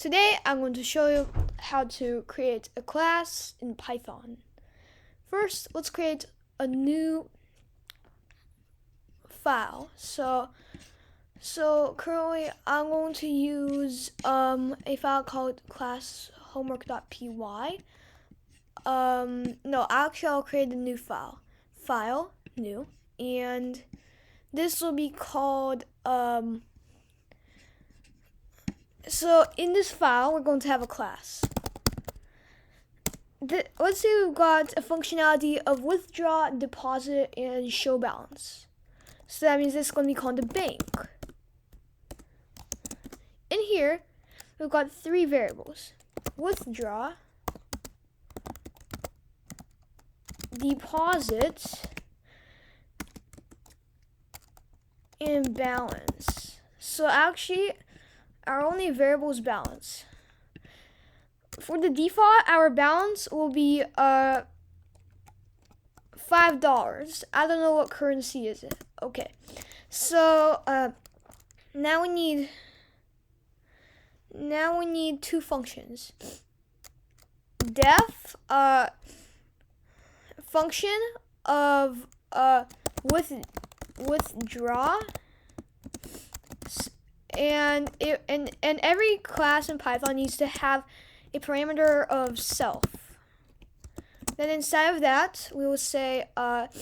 Today I'm going to show you how to create a class in Python. First, let's create a new file. So currently I'm going to use a file called class homework.py. No, actually I'll create a new file, new, and this will be called so in this file, we're going to have a class. Let's say we've got a functionality of withdraw, deposit, and show balance. So that means this is going to be called the bank. In here, we've got three variables: withdraw, deposit, and balance. So actually, our only variable is balance. For the default, our balance will be $5. I don't know what currency is it. Okay, so now we need two functions. Def function of withdraw. And every class in Python needs to have a parameter of self. Then inside of that, we will say that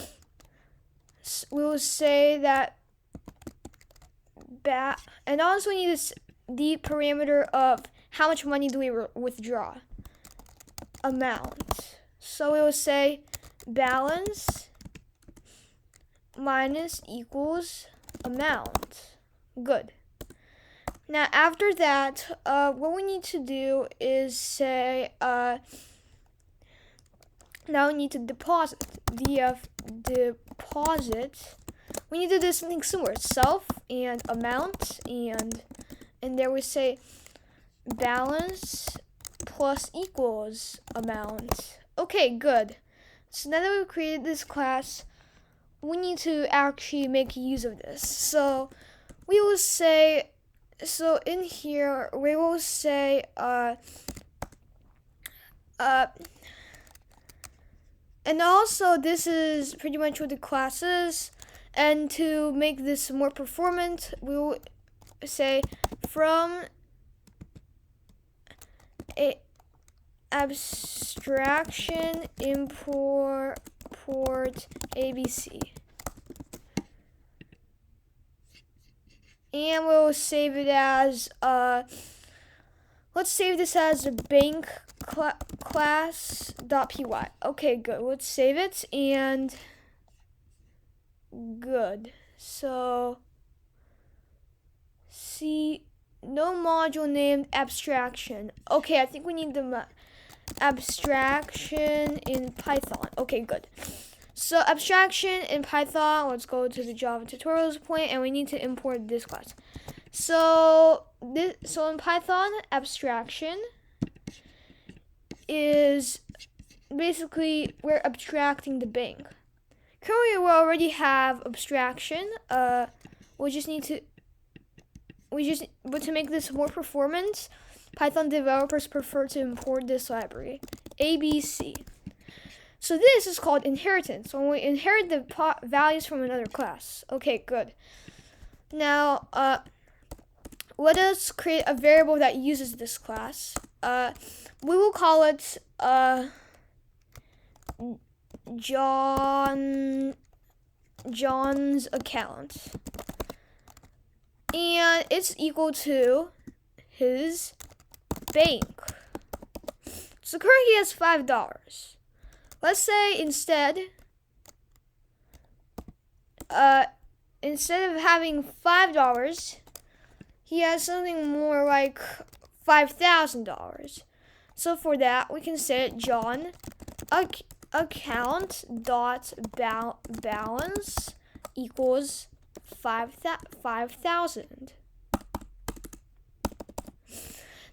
and also we need the parameter of how much money do we withdraw, amount. So we will say balance minus equals amount. Good. Now after that, what we need to do is say, now we need to deposit. Deposit. We need to do something similar: self and amount, and there we say balance plus equals amount. Okay, good. So now that we've created this class, we need to actually make use of this. So we will say. So in here, we will say, and also this is pretty much what the class is. And to make this more performant, we will say from a abstraction import ABC. And we'll save it as, let's save this as a bank class.py. Okay, good. Let's save it, and good. So, see, no module named abstraction. Okay, I think we need the abstraction in Python. Okay, good. So abstraction in Python, let's go to the Java tutorials point, and we need to import this class. So in Python, abstraction is basically we're abstracting the bank. Currently, we already have abstraction. But to make this more performant, Python developers prefer to import this library, ABC. So this is called inheritance, when we inherit the values from another class. Okay, good. Now, let us create a variable that uses this class. We will call it John's account. And it's equal to his bank. So currently he has $5. Let's say instead of having $5, he has something more like $5,000. So for that, we can say John account dot balance equals 5,000.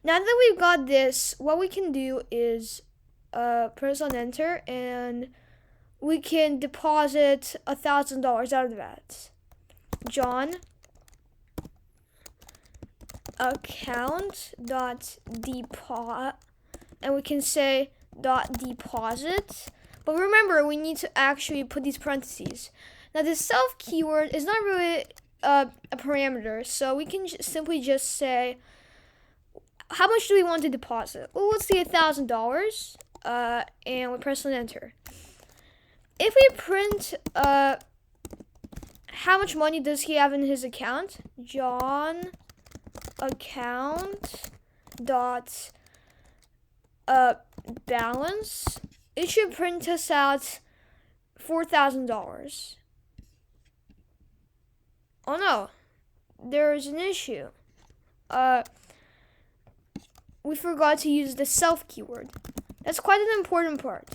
Now that we've got this, what we can do is press on enter, and we can deposit $1,000 out of that. John account dot deposit, and we can say dot deposit. But remember, we need to actually put these parentheses. Now, the self keyword is not really a parameter, so we can simply just say, how much do we want to deposit? Well, let's say $1,000, and we press on enter. If we print how much money does he have in his account, John account dot balance, it should print us out $4,000. Oh no, there is an issue. We forgot to use the self keyword. That's quite an important part.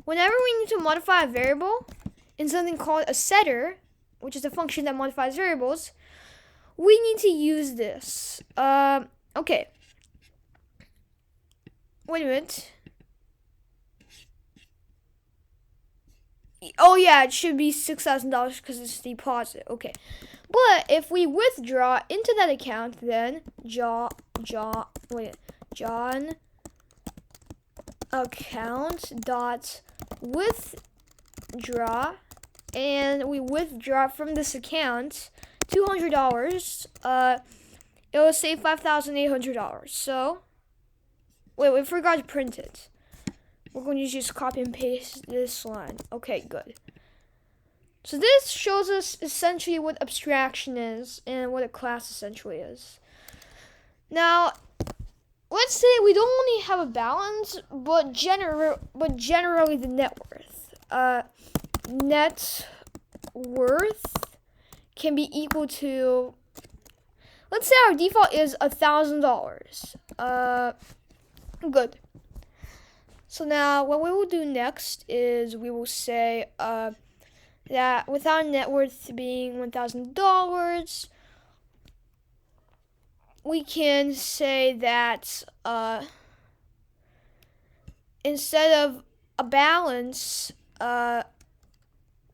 Whenever we need to modify a variable in something called a setter, which is a function that modifies variables, we need to use this. Okay. Wait a minute. Oh yeah, it should be $6,000 because it's deposit. Okay. But if we withdraw into that account, then John account dot withdraw, and we withdraw from this account $200, it will say $5,800. So wait, we forgot to print it. We're going to just copy and paste this line. Okay, good. So this shows us essentially what abstraction is and what a class essentially is. Now, let's say we don't only have a balance, but generally the net worth. Net worth can be equal to, let's say our default is $1,000. Good. So now what we will do next is we will say that with our net worth being $1,000, we can say that instead of a balance,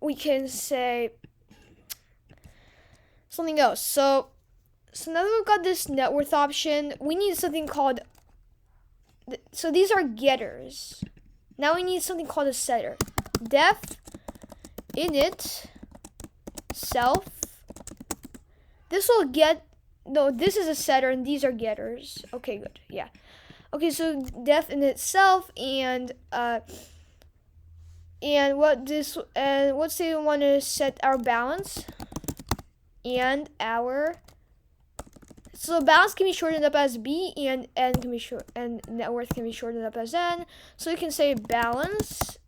we can say something else. So now that we've got this net worth option, we need something called, so these are getters. Now we need something called a setter. Def init self. This will get, no, this is a setter and these are getters. Okay, good. Yeah. Okay, so def init self, and let's say we want to set our balance and our, so balance can be shortened up as B, and N can be and net worth can be shortened up as N. So you can say balance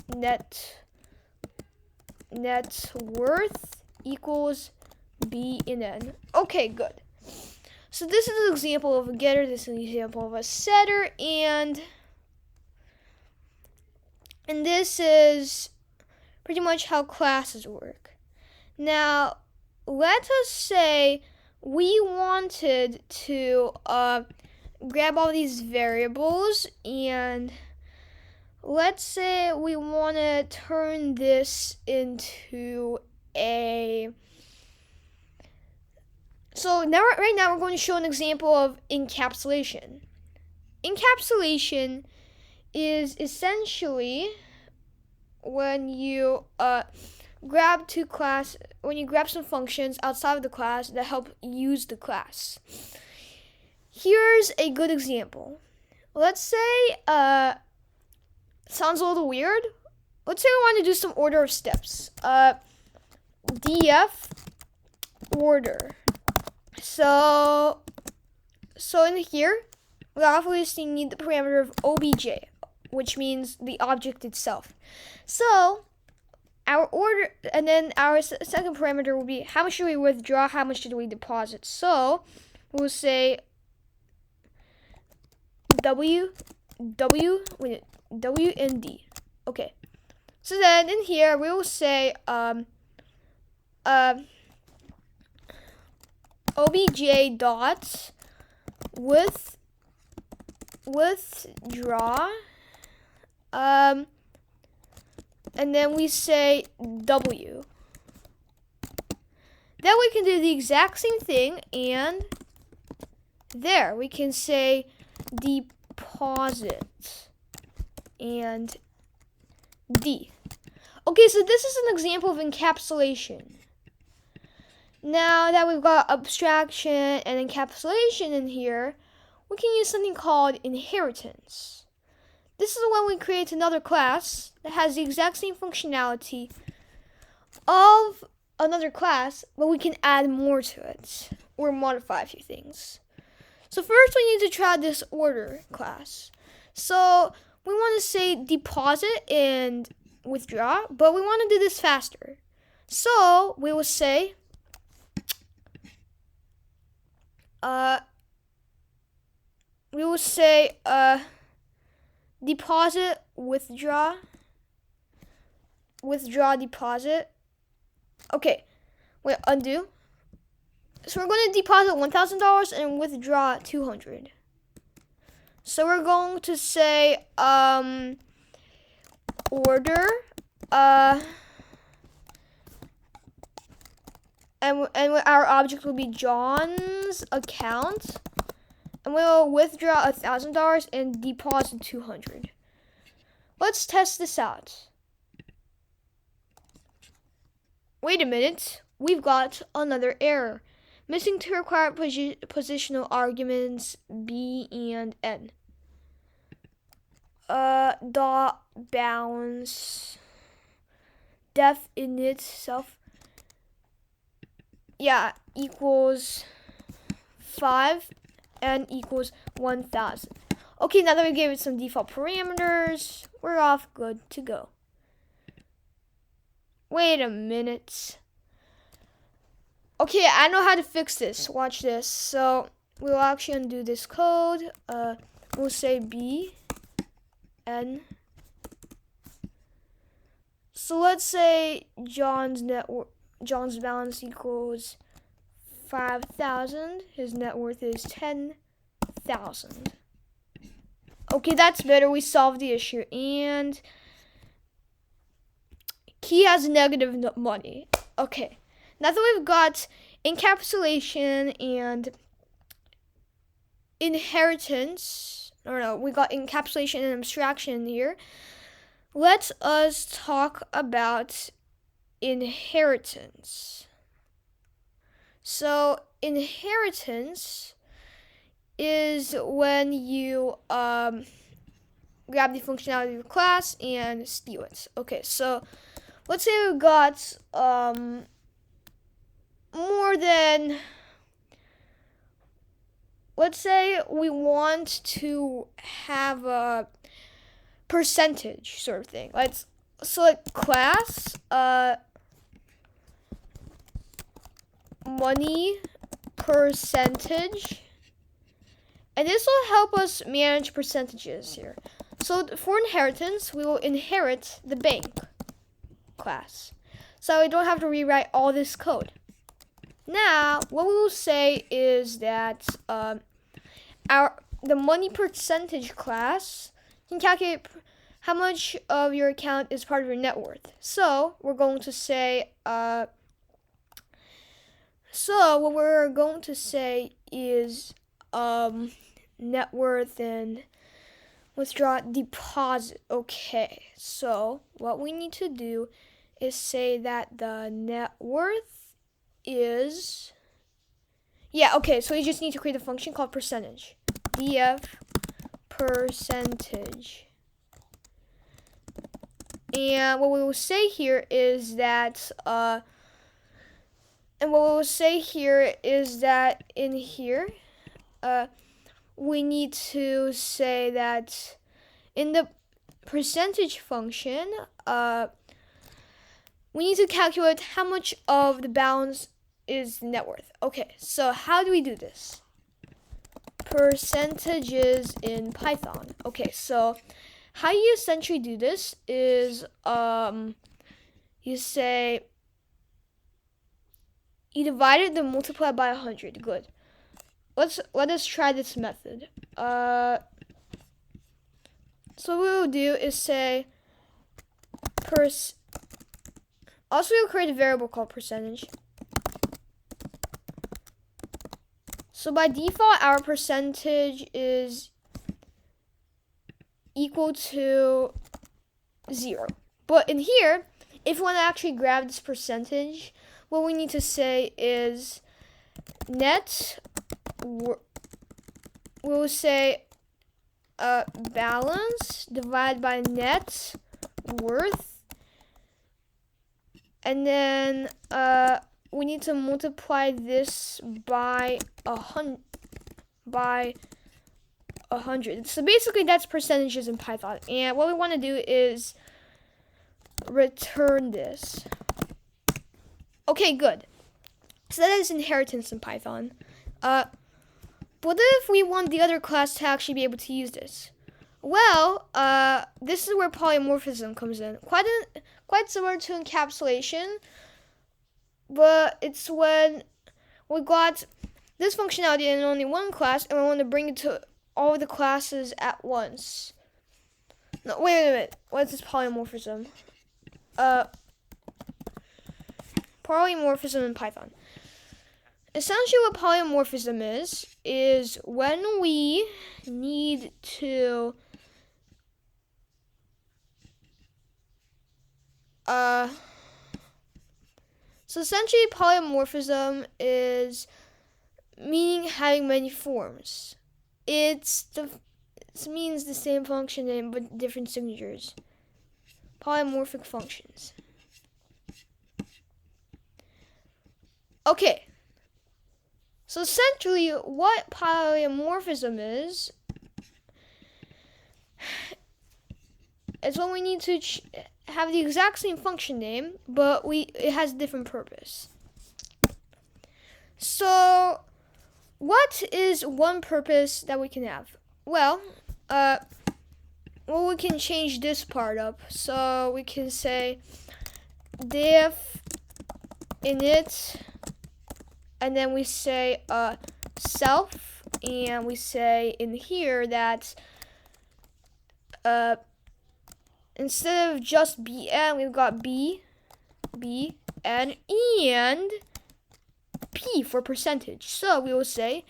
net worth equals B in N. Okay, good. So this is an example of a getter, this is an example of a setter, and this is pretty much how classes work. Now, let us say we wanted to grab all these variables, and let's say we want to turn this into a, so now, right now we're going to show an example of encapsulation. Encapsulation is essentially when you grab some functions outside of the class that help use the class. Here's a good example. Let's say, sounds a little weird. Let's say we want to do some order of steps. df order. So in here, we obviously need the parameter of obj, which means the object itself. So our order, and then our second parameter will be how much should we withdraw, how much should we deposit. So we'll say W and D. Okay. So then in here we will say obj dot withdraw, and then we say W. Then we can do the exact same thing, and there we can say deposit and D. Okay, so this is an example of encapsulation. Now that we've got abstraction and encapsulation in here, we can use something called inheritance. This is when we create another class that has the exact same functionality of another class, but we can add more to it or modify a few things. So first we need to try this order class. So we want to say deposit and withdraw, but we want to do this faster. So we will say deposit, withdraw, deposit. Okay, wait, undo. So we're going to deposit $1,000 and withdraw $200. So we're going to say order and our object will be John's account, and we'll withdraw $1,000 and deposit $200. Let's test this out. Wait a minute, we've got another error. Missing two required positional arguments B and N. Dot balance def in itself. Yeah, equals 5 and equals 1,000. Okay, now that we gave it some default parameters, we're off good to go. Wait a minute. Okay, I know how to fix this. Watch this. So we'll actually undo this code. We'll say B N. So let's say John's balance equals 5,000. His net worth is 10,000. Okay, that's better. We solved the issue. And he has negative money. Okay. Now that we've got encapsulation and inheritance, we got encapsulation and abstraction here, let us talk about inheritance. So inheritance is when you grab the functionality of your class and steal it. Okay, so let's say we got more than, let's say we want to have a percentage sort of thing. Let's select class, money percentage, and this will help us manage percentages here. So for inheritance, we will inherit the bank class, so we don't have to rewrite all this code. Now, what we will say is that the money percentage class can calculate how much of your account is part of your net worth. So we're going to say what we're going to say is net worth and withdraw deposit. Okay, so what we need to do is say that the net worth is, so you just need to create a function called percentage. df percentage. And what we will say here is that in here, we need to say that in the percentage function, we need to calculate how much of the balance is net worth. Okay, so how do we do this? Percentages in Python. Okay, so how you essentially do this is you say you divide it, then multiply by 100. Good. Let us try this method. So what we'll do is say also we'll create a variable called percentage. So by default, our percentage is equal to 0. But in here, if we want to actually grab this percentage, what we need to say is net, we'll say balance divided by net worth, and then we need to multiply this by 100. So basically that's percentages in Python, and what we want to do is return this. Okay, good. So that is inheritance in Python. What if we want the other class to actually be able to use this? Well, this is where polymorphism comes in. Quite similar to encapsulation, but it's when we got this functionality in only one class and we want to bring it to all the classes at once. No, wait a minute. What is this polymorphism? Polymorphism in Python. Essentially what polymorphism is when we need to so essentially polymorphism is meaning having many forms. It means the same function name but different signatures. Polymorphic functions. Okay. So essentially, what polymorphism is when we need to have the exact same function name, but it has a different purpose. So, what is one purpose that we can have? Well, we can change this part up. So we can say diff init. And then we say self, and we say in here that instead of just bn, we've got b, n, and p for percentage. So we will say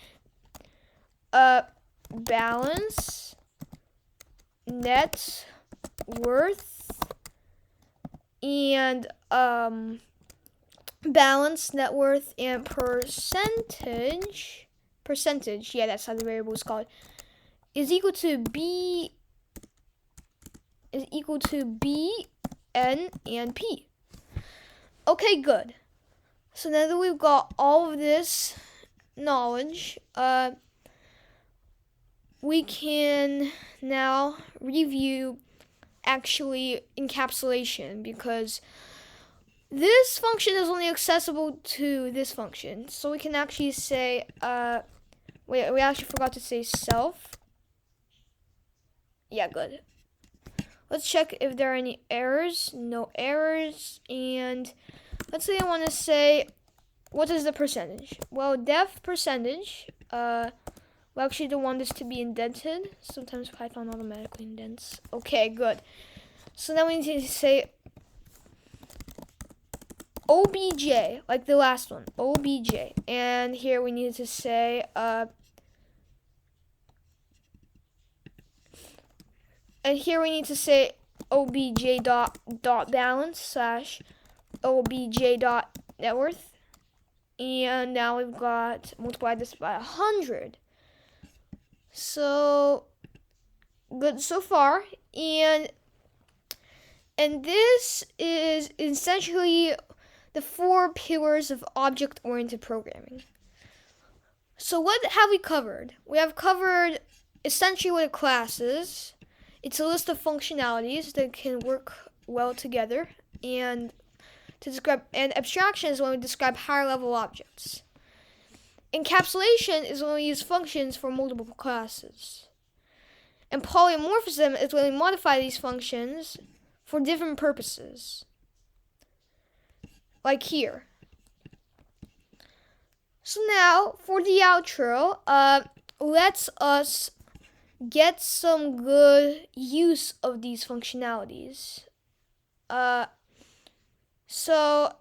balance net worth and balance net worth and percentage, yeah, that's how the variable is called, is equal to b, n, and p. Okay, good. So now that we've got all of this knowledge, we can now review actually encapsulation, because this function is only accessible to this function. So we can actually say, wait, we actually forgot to say self. Yeah, good. Let's check if there are any errors. No errors. And let's say I want to say, what is the percentage? Well, def percentage, we actually don't want this to be indented. Sometimes Python automatically indents. Okay, good. So now we need to say obj, like the last one, obj. And here we need to say, obj dot balance slash obj dot net worth. And now we've got multiply this by 100. So good so far. And this is essentially the 4 pillars of object-oriented programming. So what have we covered? We have covered essentially what a class is. It's a list of functionalities that can work well together, and abstraction is when we describe higher level objects. Encapsulation is when we use functions for multiple classes. And polymorphism is when we modify these functions for different purposes. Like here. So now, for the outro, let's us get some good use of these functionalities. So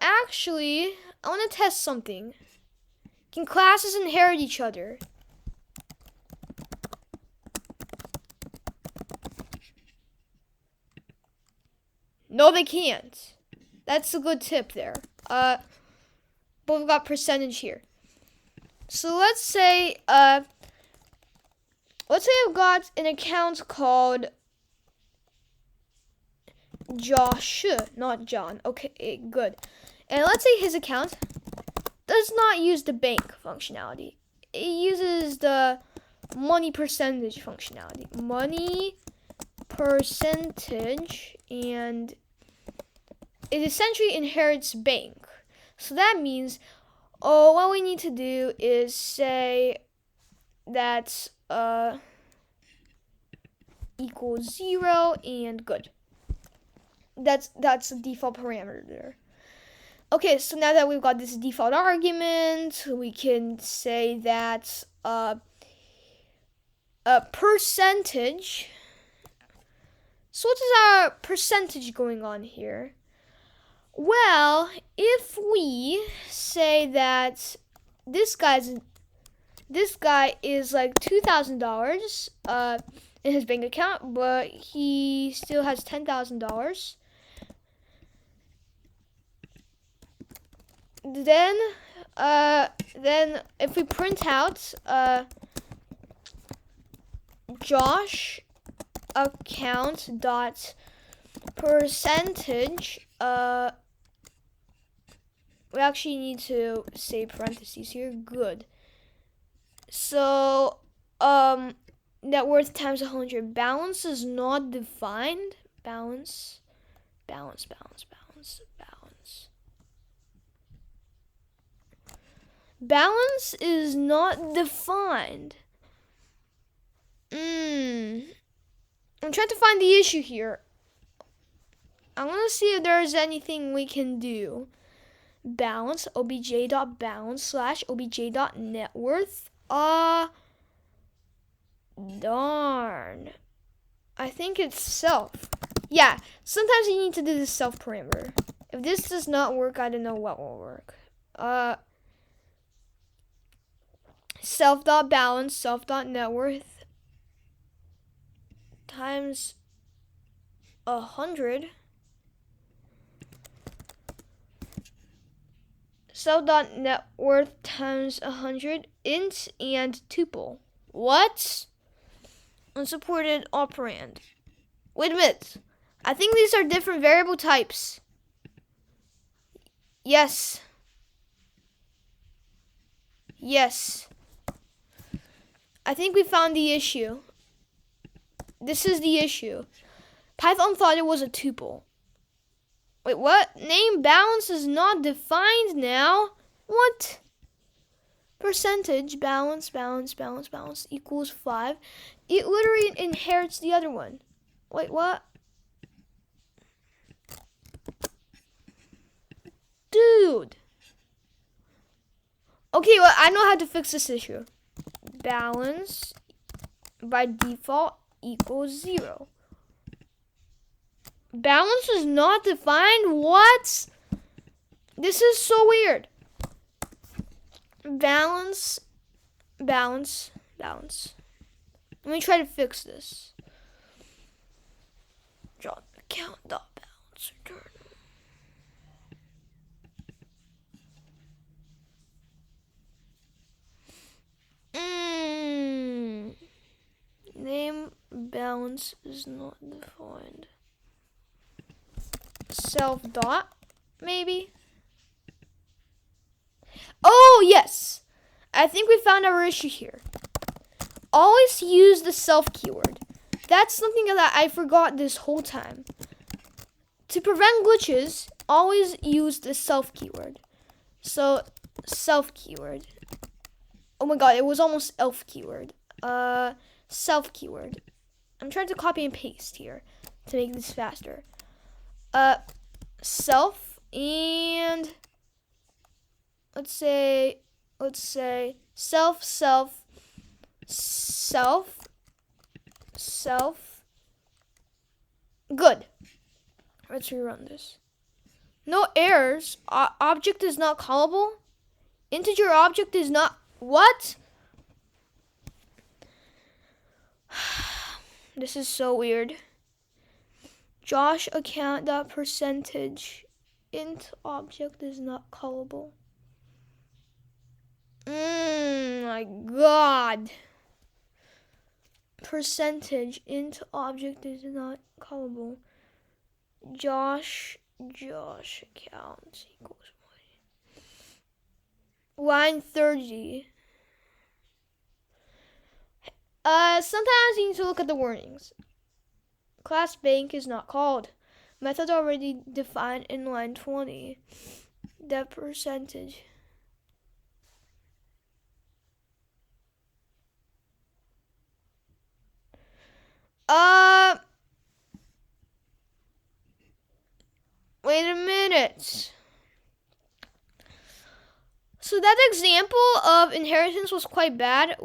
actually, I want to test something. Can classes inherit each other? No, they can't. That's a good tip there. But we've got percentage here. So let's say I've got an account called Josh, not John. Okay, good. And let's say his account does not use the bank functionality. It uses the money percentage functionality. Money percentage, and it essentially inherits bank. So that means, what we need to do is say that equals 0 and good. That's the default parameter there. Okay, so now that we've got this default argument, we can say that a percentage. So what is our percentage going on here? Well, if we say that this guy is like $2,000 in his bank account, but he still has $10,000. Then if we print out Josh account dot percentage, we actually need to say parentheses here. Good. So net worth times 100. Balance is not defined. Balance. Balance is not defined. I'm trying to find the issue here. I'm gonna see if there's anything we can do. Balance, obj.balance / obj.networth. Darn. I think it's self. Yeah, sometimes you need to do the self parameter. If this does not work, I don't know what will work. Self.balance, self.networth times 100. Self.networth times 100 int and tuple. What? Unsupported operand. Wait a minute. I think these are different variable types. Yes. I think we found the issue. This is the issue. Python thought it was a tuple. Wait, what? Name balance is not defined now? What? Percentage balance equals 5. It literally inherits the other one. Wait, what? Dude. Okay, well, I know how to fix this issue. Balance by default equals 0. Balance is not defined? What? This is so weird. Balance. Let me try to fix this. Drop account.balance return. Name balance is not defined. Self dot, maybe? Oh, yes. I think we found our issue here. Always use the self keyword. That's something that I forgot this whole time. To prevent glitches, always use the self keyword. So, self keyword. Oh my god, it was almost elf keyword. Self keyword. I'm trying to copy and paste here to make this faster. Self, and let's say self. Good. Let's rerun this. No errors. Object is not callable. Integer object is not what? This is so weird. Josh account dot percentage int object is not callable. My god. Percentage int object is not callable. Josh account equals line 30. Sometimes you need to look at the warnings. Class bank is not called. Method already defined in line 20. That percentage. Wait a minute. So that example of inheritance was quite bad.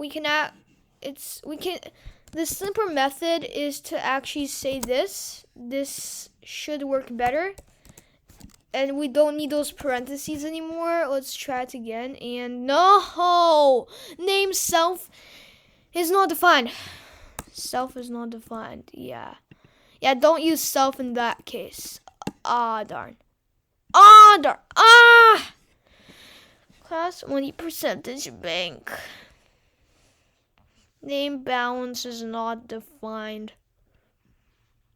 The simpler method is to actually say this. This should work better. And we don't need those parentheses anymore. Let's try it again. And no! Name self is not defined. Self is not defined. Yeah, don't use self in that case. Darn. Class 20 percentage bank. Name balance is not defined.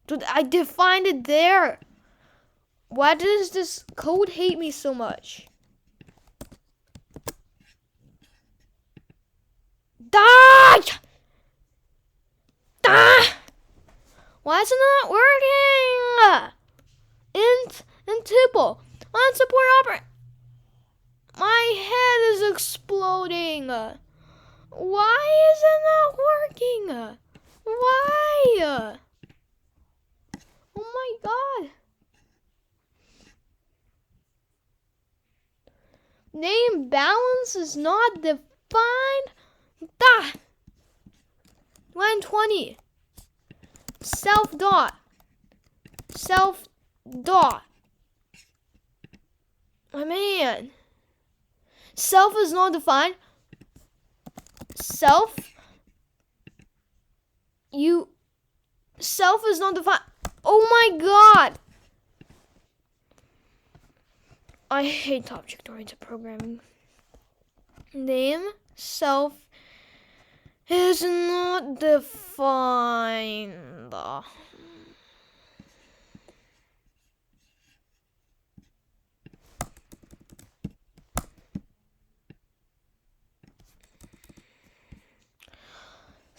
Dude, I defined it there. Why does this code hate me so much? Die! Why is it not working? Int and tuple. Unsupport operator. My head is exploding. Why is it not working? Why? Oh my god. Name balance is not defined. Line 20. Self dot. Oh man. Self is not defined. Self is not defined. Oh my god. I hate object-oriented programming. Name self is not defined.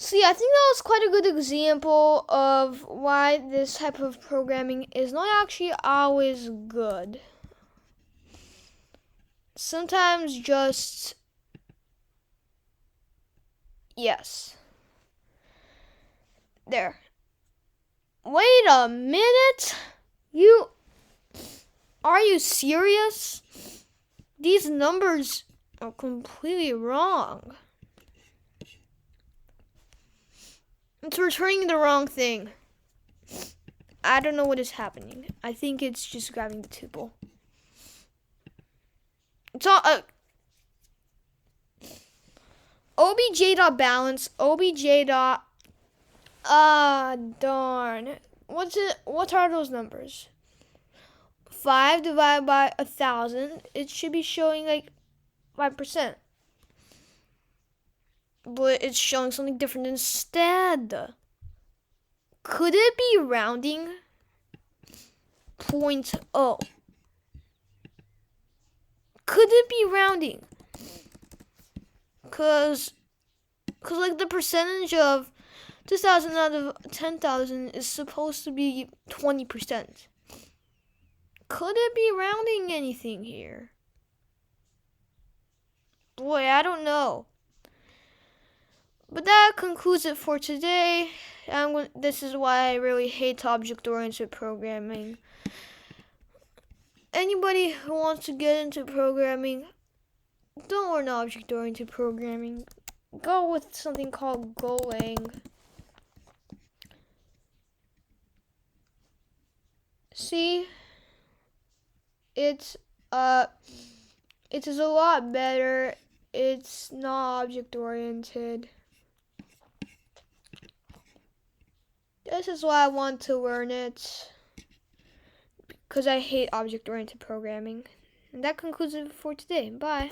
See, I think that was quite a good example of why this type of programming is not actually always good. Sometimes just, yes. There. Wait a minute. Are you serious? These numbers are completely wrong. It's returning the wrong thing. I don't know what is happening. I think it's just grabbing the tuple. It's all obj.balance, darn. What are those numbers? 5 divided by 1,000. It should be showing like 5%. But it's showing something different instead. Could it be rounding? 0.0. Could it be rounding? Cause like the percentage of 2,000 out of 10,000 is supposed to be 20%. Could it be rounding anything here? Boy, I don't know. But that concludes it for today. This is why I really hate object-oriented programming. Anybody who wants to get into programming, don't learn object-oriented programming. Go with something called Golang. See? It's It is a lot better. It's not object-oriented. This is why I want to learn it, because I hate object-oriented programming. And that concludes it for today. Bye.